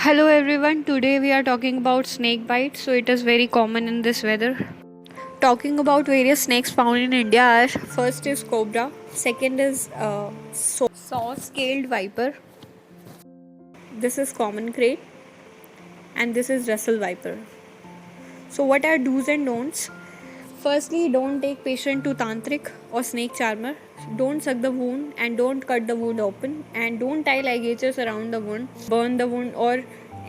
Hello everyone, today we are talking about snake bite. So it is very common in this weather. Talking about various snakes found in India are, first is cobra, second is saw-scaled viper, this is common crate, and this is Russell viper. So what are do's and don'ts? Firstly, don't take patient to tantric or snake charmer. Don't suck the wound and don't cut the wound open, and don't tie ligatures around the wound, burn the wound, or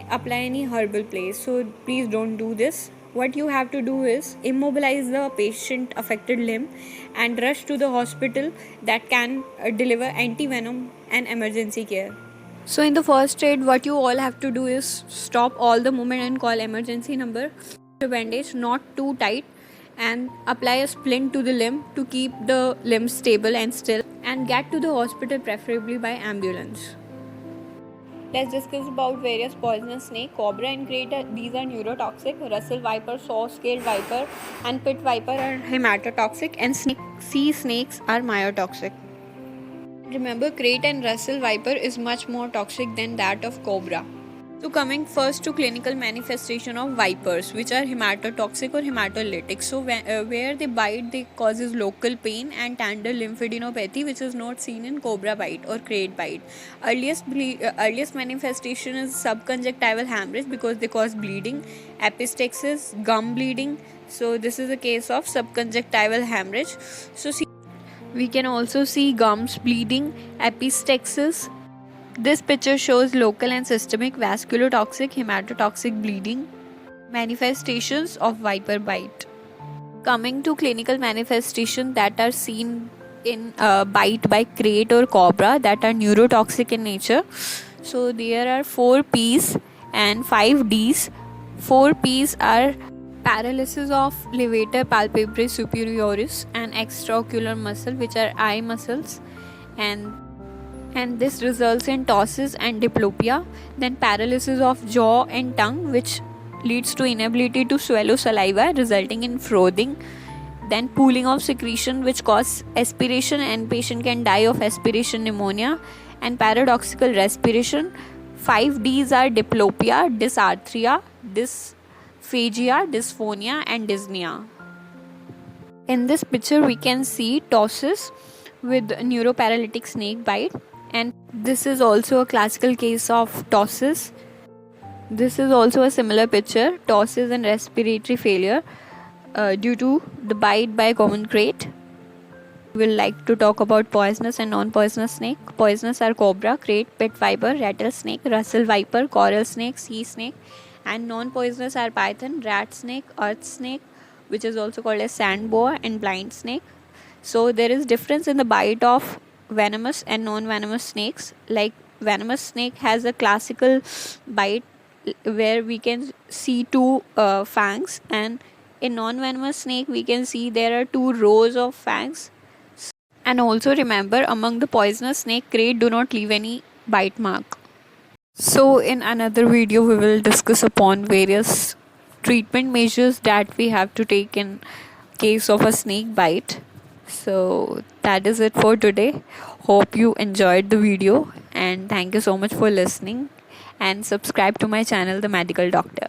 apply any herbal place. So please don't do this. What you have to do is immobilize the patient affected limb and rush to the hospital that can deliver anti-venom and emergency care. So in the first aid, what you all have to do is stop all the movement and call emergency number. The bandage not too tight, and apply a splint to the limb to keep the limb stable and still, and get to the hospital preferably by ambulance. Let's discuss about various poisonous snake. Cobra and crate, these are neurotoxic. Russell viper, saw-scaled viper, and pit viper are hematotoxic, and sea snakes are myotoxic. Remember, crate and Russell viper is much more toxic than that of cobra. So coming first to clinical manifestation of vipers, which are hematotoxic or hematolytic. So where they bite, they causes local pain and tender lymphadenopathy, which is not seen in cobra bite or crate bite. Earliest manifestation is subconjunctival hemorrhage because they cause bleeding, epistaxis, gum bleeding. So this is a case of subconjunctival hemorrhage. So we can also see gums bleeding, epistaxis. This picture shows local and systemic vasculotoxic hematotoxic bleeding, manifestations of viper bite. Coming to clinical manifestations that are seen in bite by crate or cobra that are neurotoxic in nature. So there are 4 P's and 5 D's. 4 P's are paralysis of levator palpebrae superioris and extraocular muscle, which are eye muscles, and this results in ptosis and diplopia. Then paralysis of jaw and tongue, which leads to inability to swallow saliva, resulting in frothing. Then pooling of secretion, which causes aspiration, and patient can die of aspiration pneumonia, and paradoxical respiration. 5 Ds are diplopia, dysarthria, dysphagia, dysphonia, and dyspnea. In this picture we can see ptosis with neuroparalytic snake bite, and this is also a classical case of ptosis. This is also a similar picture, ptosis and respiratory failure due to the bite by common crate. We will like to talk about poisonous and non-poisonous snake. Poisonous are cobra, crate, pit viper, rattlesnake, Russell viper, coral snake, sea snake, and non-poisonous are python, rat snake, earth snake, which is also called as sand boa, and blind snake. So there is difference in the bite of venomous and non-venomous snakes. Like venomous snake has a classical bite where we can see 2 fangs, and in non-venomous snake we can see there are 2 rows of fangs. And also remember, among the poisonous snake, crate do not leave any bite mark. So in another video we will discuss upon various treatment measures that we have to take in case of a snake bite. So that is it for today. Hope you enjoyed the video, and thank you so much for listening, and subscribe to my channel, The Medical Doctor.